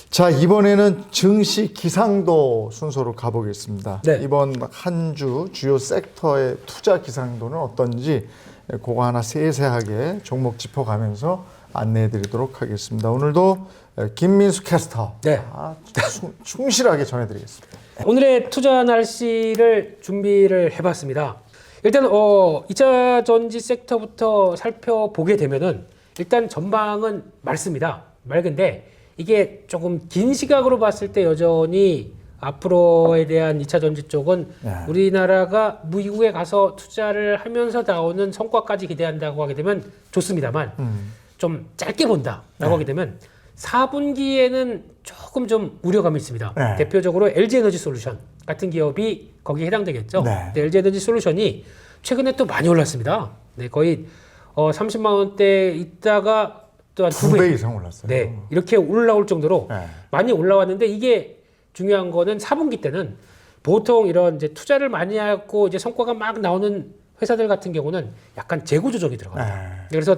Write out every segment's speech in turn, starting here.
자, 이번에는 증시 기상도 순서로 가보겠습니다. 네. 이번 한 주 주요 섹터의 투자 기상도는 어떤지 그거 하나 세세하게 종목 짚어가면서 안내해 드리도록 하겠습니다. 오늘도 김민수 캐스터 네. 충실하게 전해드리겠습니다. 오늘의 투자 날씨를 준비를 해봤습니다. 일단 2차 전지 섹터부터 살펴보게 되면은 일단 전망은 맑습니다. 맑은데 이게 조금 긴 시각으로 봤을 때 여전히 앞으로에 대한 2차 전지 쪽은 우리나라가 미국에 가서 투자를 하면서 나오는 성과까지 기대한다고 하게 되면 좋습니다만 좀 짧게 본다라고 하게 되면 4분기에는 조금 좀 우려감이 있습니다. 네. 대표적으로 LG에너지 솔루션 같은 기업이 거기에 해당되겠죠. 네. 근데 LG에너지 솔루션이 최근에 또 많이 올랐습니다. 네, 거의 30만 원대 있다가 또 한 2배 이상 올랐어요. 네, 이렇게 올라올 정도로 네. 많이 올라왔는데 이게 중요한 거는 4분기 때는 보통 이런 이제 투자를 많이 하고 이제 성과가 막 나오는 회사들 같은 경우는 약간 재고 조정이 들어갑니다. 네. 그래서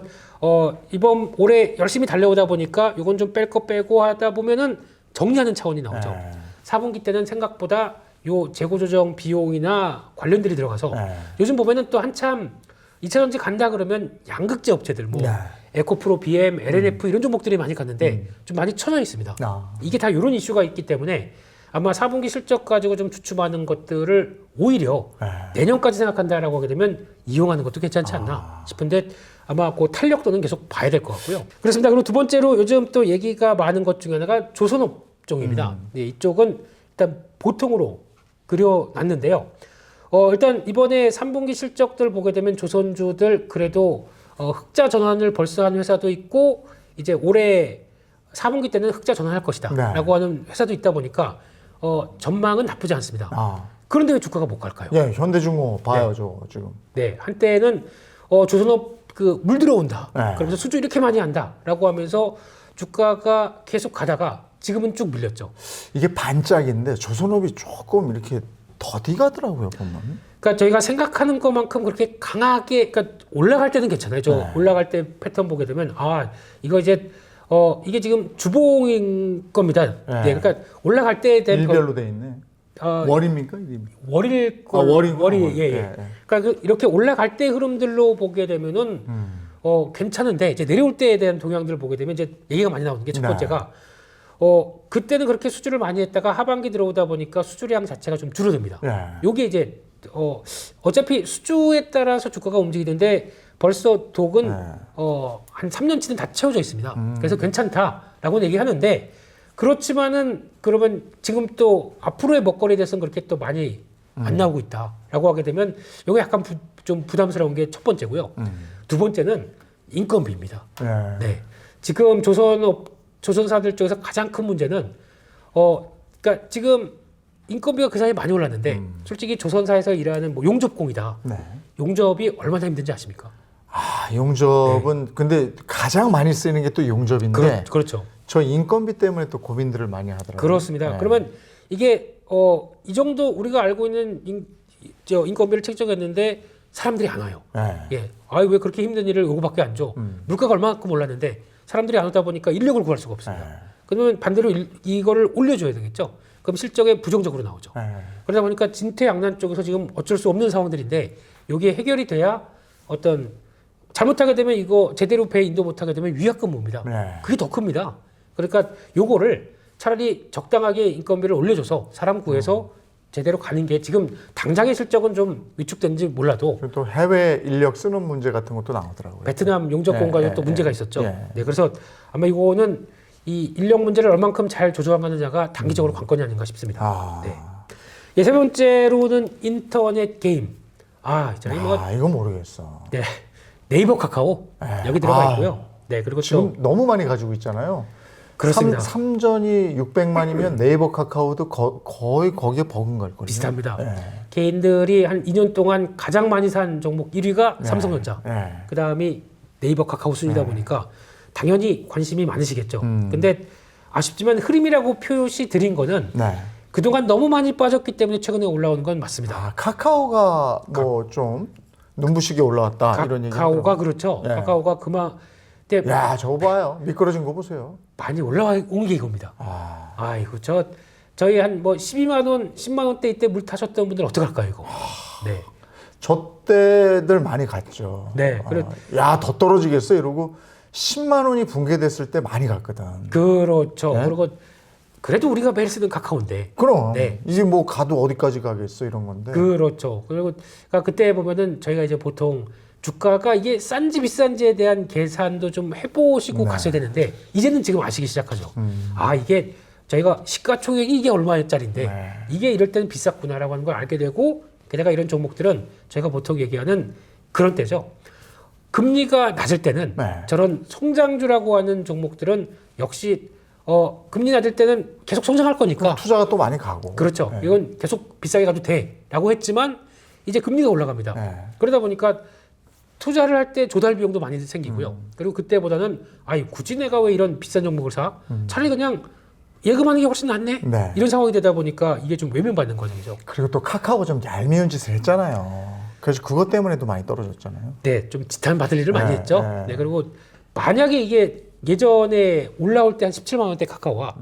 이번 올해 열심히 달려오다 보니까 이건 좀 뺄 거 빼고 하다 보면은 정리하는 차원이 나오죠. 네. 4분기 때는 생각보다 요 재고 조정 비용이나 관련들이 들어가서 네. 요즘 보면은 또 한참 2차 전지 간다 그러면 양극재 업체들 뭐 네. 에코프로, BM, LNF 이런 종목들이 많이 갔는데 좀 많이 쳐져 있습니다. 이게 다 이런 이슈가 있기 때문에 아마 4분기 실적 가지고 좀 주춤하는 것들을 오히려 내년까지 생각한다라고 하게 되면 이용하는 것도 괜찮지 않나 싶은데 아마 그 탄력도는 계속 봐야 될 것 같고요. 그렇습니다. 그리고 두 번째로 요즘 또 얘기가 많은 것 중에 하나가 조선업종입니다. 네, 이쪽은 일단 보통으로 그려놨는데요. 일단 이번에 3분기 실적들 보게 되면 조선주들 그래도 흑자 전환을 벌써 한 회사도 있고 이제 올해 4분기 때는 흑자 전환할 것이다 라고 하는 회사도 있다 보니까 전망은 나쁘지 않습니다. 그런데 왜 주가가 못 갈까요? 예, 현대중공 봐야죠, 지금. 네, 한때는 조선업 물 들어온다. 네. 그러면서 수주 이렇게 많이 한다라고 하면서 주가가 계속 가다가 지금은 쭉 밀렸죠. 이게 반짝인데 조선업이 조금 이렇게 더디 가더라고요, 보면. 그러니까 저희가 생각하는 것만큼 그렇게 강하게, 그러니까 올라갈 때는 괜찮아요. 네. 올라갈 때 패턴 보게 되면 이거 이제 이게 지금 주봉인 겁니다. 네, 그러니까 올라갈 때에 대한 일별로 돼 있네. 월입니까? 월일 월이. 예. 그러니까 이렇게 올라갈 때 흐름들로 보게 되면은 괜찮은데 이제 내려올 때에 대한 동향들을 보게 되면 이제 얘기가 많이 나오는 게 첫 번째가 그때는 그렇게 수주를 많이 했다가 하반기 들어오다 보니까 수주량 자체가 좀 줄어듭니다. 요게 이제 어차피 수주에 따라서 주가가 움직이는데 벌써 독은 한 3년치는 다 채워져 있습니다. 그래서 괜찮다라고 얘기하는데 그렇지만은 그러면 지금 또 앞으로의 먹거리에 대해서는 그렇게 또 많이 안 나오고 있다라고 하게 되면 이게 약간 좀 부담스러운 게 첫 번째고요. 두 번째는 인건비입니다. 네. 지금 조선사들 쪽에서 가장 큰 문제는 그러니까 지금 인건비가 그 사이에 많이 올랐는데 솔직히 조선사에서 일하는 뭐 용접공이다. 용접이 얼마나 힘든지 아십니까? 용접은 근데 가장 많이 쓰이는 게 또 용접인데 그렇죠. 저 인건비 때문에 또 고민들을 많이 하더라고요. 그렇습니다. 그러면 이게 이 정도 우리가 알고 있는 인건비를 책정했는데 사람들이 안 와요. 예. 왜 그렇게 힘든 일을 요거밖에 안 줘? 물가가 얼마만큼 올랐는데 사람들이 안 오다 보니까 인력을 구할 수가 없습니다. 그러면 반대로 이거를 올려줘야 되겠죠. 그럼 실적에 부정적으로 나오죠. 그러다 보니까 진퇴양난 쪽에서 지금 어쩔 수 없는 상황들인데 여기에 해결이 돼야 어떤 잘못하게 되면 이거 제대로 배 인도 못하게 되면 위약금 옵니다. 그게 더 큽니다. 그러니까 요거를 차라리 적당하게 인건비를 올려줘서 사람 구해서 제대로 가는 게 지금 당장의 실적은 좀 위축된지 몰라도 또 해외 인력 쓰는 문제 같은 것도 나오더라고요. 베트남 용접공과도 또 문제가 있었죠. 네, 그래서 아마 이거는 이 인력 문제를 얼만큼 잘 조정하느냐가 단기적으로 관건이 아닌가 싶습니다. 네. 세 번째로는 인터넷 게임. 이거 모르겠어. 네, 네이버 카카오 여기 들어가 있고요. 네, 그리고 지금 또 너무 많이 가지고 있잖아요. 그렇습니다. 삼전이 600만이면 네이버 카카오도 거의 거기에 버금갈 거예요. 비슷합니다. 개인들이 한 2년 동안 가장 많이 산 종목 1위가 삼성전자. 그 다음이 네이버 카카오 순이다 보니까 당연히 관심이 많으시겠죠. 근데 아쉽지만 흐름이라고 표시 드린 거는 그동안 너무 많이 빠졌기 때문에 최근에 올라오는 건 맞습니다. 카카오가 뭐 좀 눈부시게 올라왔다 이런 얘기. 카카오가 그렇죠. 카카오가 근데 야, 저거 봐요. 미끄러진 거 보세요. 많이 올라온 게 이겁니다. 아이고 저희 한 뭐 12만 원, 10만 원대 이때 물 타셨던 분들 어떡할까요 이거? 네. 저 때들 많이 갔죠. 네. 야, 더 떨어지겠어 이러고 10만 원이 붕괴됐을 때 많이 갔거든. 그렇죠. 네? 그리고 그래도 우리가 매일 쓰는 카카오인데. 그럼 네. 이제 뭐 가도 어디까지 가겠어 이런 건데. 그렇죠. 그리고 그러니까 그때 보면은 저희가 이제 보통 주가가 이게 싼지 비싼지에 대한 계산도 좀 해보시고 네. 가셔야 되는데 이제는 지금 아시기 시작하죠. 아 이게 저희가 시가총액이 이게 얼마짜리인데 네. 이게 이럴 때는 비쌌구나라고 하는 걸 알게 되고 게다가 이런 종목들은 저희가 보통 얘기하는 그런 때죠. 금리가 낮을 때는 네. 저런 성장주라고 하는 종목들은 역시 금리 낮을 때는 계속 성장할 거니까 투자가 또 많이 가고. 그렇죠. 네. 이건 계속 비싸게 가도 돼라고 했지만 이제 금리가 올라갑니다. 네. 그러다 보니까 투자를 할 때 조달 비용도 많이 생기고요. 그리고 그때보다는 아이 굳이 내가 왜 이런 비싼 종목을 사? 차라리 그냥 예금하는 게 훨씬 낫네. 네. 이런 상황이 되다 보니까 이게 좀 외면받는 과정이죠. 그리고 또 카카오 좀 얄미운 짓을 했잖아요. 그래서 그것 때문에도 많이 떨어졌잖아요. 네, 좀 지탄 받을 일을 많이 네, 했죠. 네. 네, 그리고 만약에 이게 예전에 올라올 때 한 17만 원대 카카오와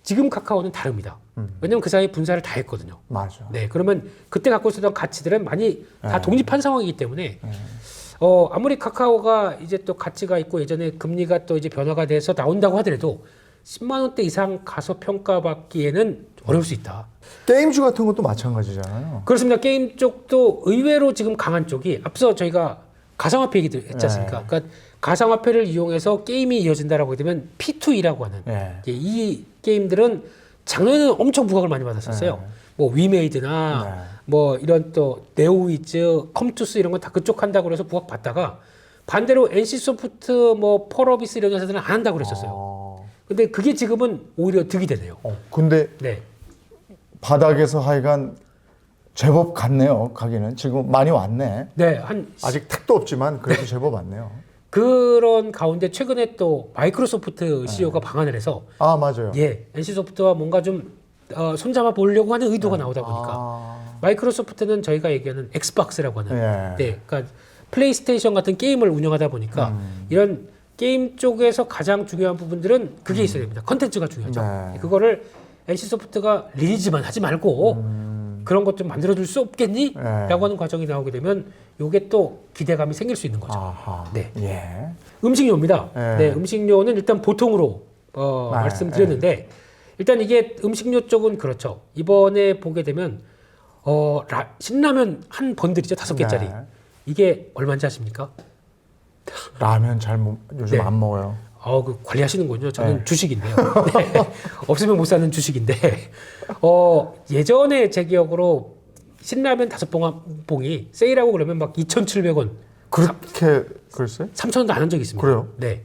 지금 카카오는 다릅니다. 왜냐면 그 사이에 분사를 다 했거든요. 맞아. 네, 그러면 그때 갖고 있었던 가치들은 많이 다 네. 독립한 상황이기 때문에 아무리 카카오가 이제 또 가치가 있고 예전에 금리가 또 이제 변화가 돼서 나온다고 하더라도 10만 원대 이상 가서 평가받기에는 어려울 수 있다. 게임주 같은 것도 마찬가지잖아요. 그렇습니다. 게임 쪽도 의외로 지금 강한 쪽이 앞서 저희가 가상화폐 얘기도 했지 않습니까? 네. 그러니까 가상화폐를 이용해서 게임이 이어진다라고 하게 되면 P2E라고 하는 네. 이 게임들은 작년에는 엄청 부각을 많이 받았었어요. 뭐 위메이드나 네. 뭐 이런 또 네오위즈, 컴투스 이런 건 다 그쪽 한다고 그래서 부각 받다가 반대로 NC소프트 뭐 펄어비스 이런 회사들은 안 한다고 그랬었어요. 근데 그게 지금은 오히려 득이 되네요. 근데 네. 바닥에서 하여간 제법 갔네요. 가기는 지금 많이 왔네. 네, 한 아직 택도 없지만 그래도 제법 왔네요. 그런 가운데 최근에 또 마이크로소프트 CEO가 방한을 해서 아, 맞아요. 예, NC소프트와 뭔가 좀 손잡아 보려고 하는 의도가 나오다 보니까 마이크로소프트는 저희가 얘기하는 엑스박스라고 하는 네, 그러니까 플레이스테이션 같은 게임을 운영하다 보니까 이런 게임 쪽에서 가장 중요한 부분들은 그게 있어야 됩니다. 컨텐츠가 중요하죠. 네. 그거를 NC소프트가 리리즈만 하지 말고 그런 것 좀 만들어줄 수 없겠니? 네. 라고 하는 과정이 나오게 되면 이게 또 기대감이 생길 수 있는 거죠. 아하. 네. 예. 음식료입니다. 네. 네, 음식료는 일단 보통으로 말씀드렸는데 일단 이게 음식료 쪽은 그렇죠. 이번에 보게 되면 신라면 한 번들이죠. 5개짜리. 네. 이게 얼마인지 아십니까? 라면 요즘 네. 안 먹어요. 그 관리하시는군요. 저는 네. 주식인데요. 네. 없으면 못 사는 주식인데 예전에 제 기억으로 신라면 5봉이 세일하고 그러면 막 2,700원, 그렇게 그랬어요? 3,000원도 안 한 적이 있습니다. 그래요? 네.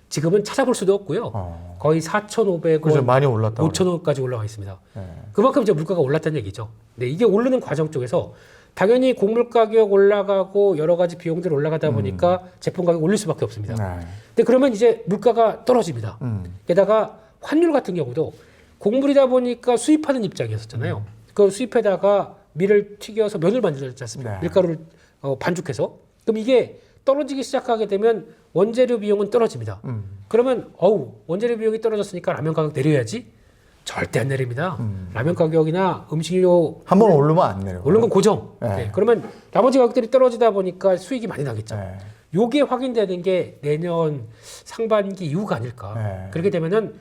지금은 찾아볼 수도 없고요. 거의 4,500원, 그래서 많이 올랐다고 5,000원까지 올라가 있습니다. 네. 그만큼 이제 물가가 올랐다는 얘기죠. 네, 이게 오르는 과정 쪽에서 당연히 곡물 가격 올라가고 여러 가지 비용들 올라가다 보니까 제품 가격 올릴 수밖에 없습니다. 네. 근데 그러면 이제 물가가 떨어집니다. 게다가 환율 같은 경우도 곡물이다 보니까 수입하는 입장이었잖아요. 그 수입에다가 밀을 튀겨서 면을 만들지 않습니까? 네. 밀가루를 반죽해서. 그럼 이게 떨어지기 시작하게 되면 원재료 비용은 떨어집니다. 그러면 원재료 비용이 떨어졌으니까 라면 가격 내려야지? 절대 안 내립니다. 라면 가격이나 음식료 한 번 오르면 안 내려요. 오른 건 고정. 네. 네. 그러면 나머지 가격들이 떨어지다 보니까 수익이 많이 나겠죠. 네. 요게 확인되는 게 내년 상반기 이후가 아닐까. 네. 그렇게 되면은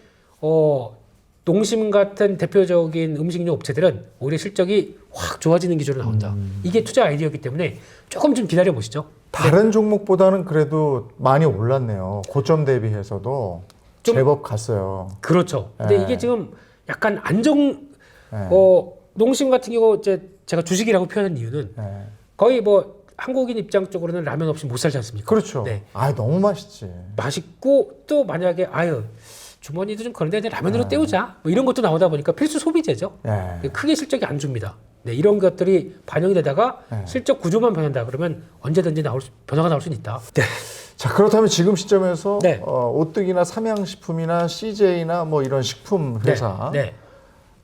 농심 같은 대표적인 음식료 업체들은 오히려 실적이 확 좋아지는 기조로 나온다. 이게 투자 아이디어이기 때문에 조금 좀 기다려 보시죠. 다른 종목보다는 그래도 많이 올랐네요. 고점 대비해서도 좀- 제법 갔어요. 그렇죠. 근데 네. 이게 지금 약간 안정 네. 농심 같은 경우 이제 제가 주식이라고 표현한 이유는 네. 거의 뭐 한국인 입장 쪽으로는 라면 없이 못 살지 않습니까? 그렇죠. 네. 너무 맛있지. 맛있고 또 만약에 주머니도 좀 그런데 라면으로 때우자 뭐 이런 것도 나오다 보니까 필수 소비재죠. 네. 크게 실적이 안 줍니다. 네, 이런 것들이 반영이 되다가 네. 실적 구조만 변한다 그러면 언제든지 변화가 나올 수는 있다. 네. 자, 그렇다면 지금 시점에서 네. 오뜨기나 삼양식품이나 CJ나 뭐 이런 식품 회사 네.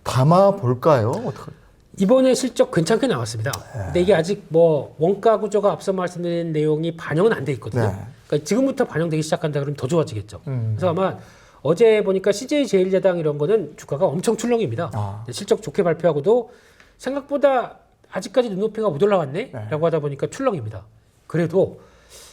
담아 볼까요? 어떻게? 이번에 실적 괜찮게 나왔습니다. 근데 이게 아직 뭐 원가 구조가 앞서 말씀드린 내용이 반영은 안 돼 있거든요. 네. 그러니까 지금부터 반영되기 시작한다 그러면 더 좋아지겠죠. 그래서 아마 어제 보니까 CJ 제일제당 이런 거는 주가가 엄청 출렁입니다. 실적 좋게 발표하고도 생각보다 아직까지 눈높이가 못 올라왔네라고 하다 보니까 출렁입니다. 그래도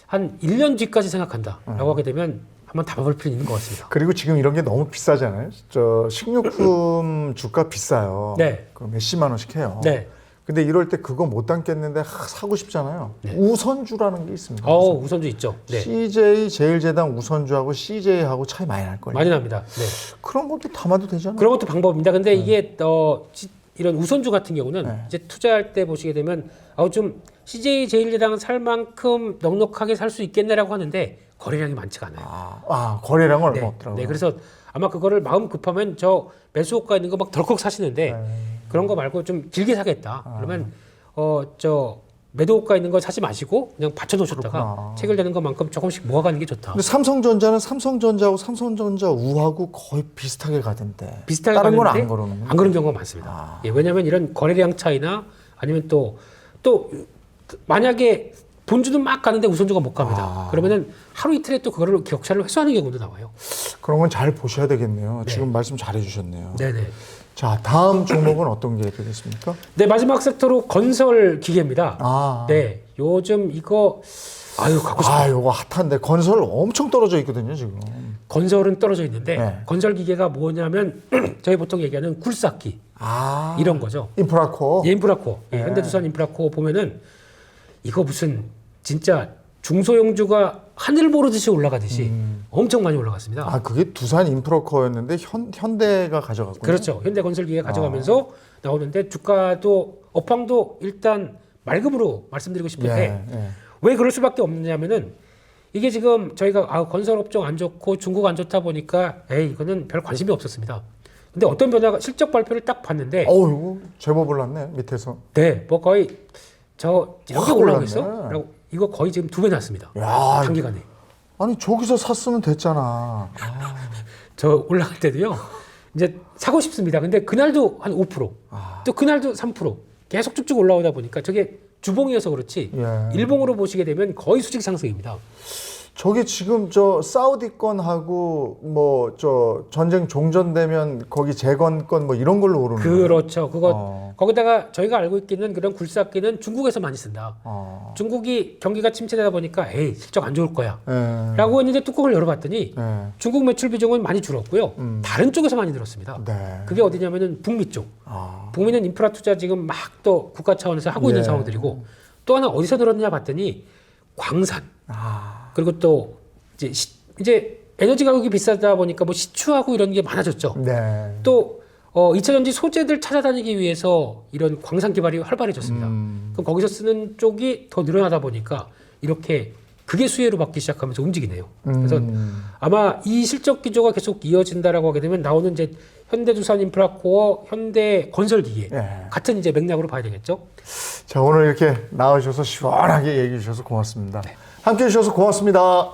한 1년 뒤까지 생각한다라고 하게 되면 한번 담아볼 필요 있는 것 같습니다. 그리고 지금 이런 게 너무 비싸잖아요. 저 식료품 주가 비싸요. 네. 그 몇십만 원씩 해요. 네. 근데 이럴 때 그거 못 담겠는데 사고 싶잖아요. 네. 우선주라는 게 있습니다. 우선주 있죠. 네. CJ 제일제당 우선주하고 CJ하고 차이 많이 날 거예요. 많이 납니다. 네. 그런 것도 담아도 되잖아요. 그런 것도 방법입니다. 근데 이게 이런 우선주 같은 경우는 네. 이제 투자할 때 보시게 되면 좀 CJ 제일제당 살 만큼 넉넉하게 살 수 있겠네라고 하는데 거래량이 많지가 않아요. 거래량은 얼마 네. 없더라고요. 네, 그래서 아마 그거를 마음 급하면 저 매수호가 있는 거 막 덜컥 사시는데 그런 거 말고 좀 길게 사겠다. 그러면 저 매도호가 있는 거 사지 마시고 그냥 받쳐놓으셨다가 그렇구나. 체결되는 것만큼 조금씩 모아가는 게 좋다. 근데 삼성전자는 삼성전자하고 삼성전자 우하고 거의 비슷하게 가던데. 비슷하게 다른 건 가는데 안 걸어놓는 안 그런 경우가 많습니다. 예, 왜냐하면 이런 거래량 차이나 아니면 또 만약에 본주는 막 가는데 우선주가 못 갑니다. 그러면은 하루 이틀에 또 그거를 격차를 회수하는 경우도 나와요. 그런 건 잘 보셔야 되겠네요. 네. 지금 말씀 잘 해주셨네요. 네네. 자, 다음 종목은 어떤 게 되겠습니까? 네, 마지막 섹터로 건설 기계입니다. 네, 요즘 이거 갖고 싶어요. 요거 핫한데 건설 엄청 떨어져 있거든요, 지금. 건설은 떨어져 있는데 네. 건설 기계가 뭐냐면 저희 보통 얘기하는 굴삭기 이런 거죠. 인프라코. 예, 인프라코. 예, 네. 현대두산 인프라코 보면은 이거 무슨 진짜 중소형주가 하늘 보르듯이 올라가듯이 엄청 많이 올라갔습니다. 그게 두산 인프라코였는데 현대가 가져갔군요. 그렇죠. 현대건설기가 가져가면서 나오는데 주가도 업황도 일단 맑음으로 말씀드리고 싶은데 왜 그럴 수밖에 없느냐면은 이게 지금 저희가 건설업종 안 좋고 중국 안 좋다 보니까 이거는 별 관심이 없었습니다. 근데 어떤 변화가 실적 발표를 딱 봤는데 이거 제법 올랐네 밑에서. 네, 뭐 거의 이렇게 확 올라오겠어? 올랐네. 라고 이거 거의 지금 2배 났습니다. 야, 단기간에. 아니 저기서 샀으면 됐잖아. 저 올라갈 때도요. 이제 사고 싶습니다. 근데 그날도 한 5%, 또 그날도 3% 계속 쭉쭉 올라오다 보니까 저게 주봉이어서 그렇지 일봉으로 보시게 되면 거의 수직 상승입니다. 저게 지금 저 사우디 건하고 뭐 저 전쟁 종전되면 거기 재건 건 뭐 이런 걸로 오르는 거예요. 그렇죠. 거기다가 저희가 알고 있기는 그런 굴삭기는 중국에서 많이 쓴다. 중국이 경기가 침체되다 보니까 실적 안 좋을 거야. 라고 했는데 뚜껑을 열어봤더니 중국 매출 비중은 많이 줄었고요. 다른 쪽에서 많이 늘었습니다. 그게 어디냐면은 북미 쪽. 북미는 인프라 투자 지금 막 또 국가 차원에서 하고 있는 상황들이고 또 하나 어디서 늘었느냐 봤더니 광산. 그리고 또 이제 에너지 가격이 비싸다 보니까 뭐 시추하고 이런 게 많아졌죠. 또 2차 전지 소재들 찾아다니기 위해서 이런 광산 개발이 활발해졌습니다. 그럼 거기서 쓰는 쪽이 더 늘어나다 보니까 이렇게 그게 수혜로 받기 시작하면서 움직이네요. 그래서 아마 이 실적 기조가 계속 이어진다라고 하게 되면 나오는 이제 현대두산 인프라코어, 현대건설기계 같은 이제 맥락으로 봐야 되겠죠. 자, 오늘 이렇게 나와주셔서 시원하게 얘기해 주셔서 고맙습니다. 함께 해주셔서 고맙습니다.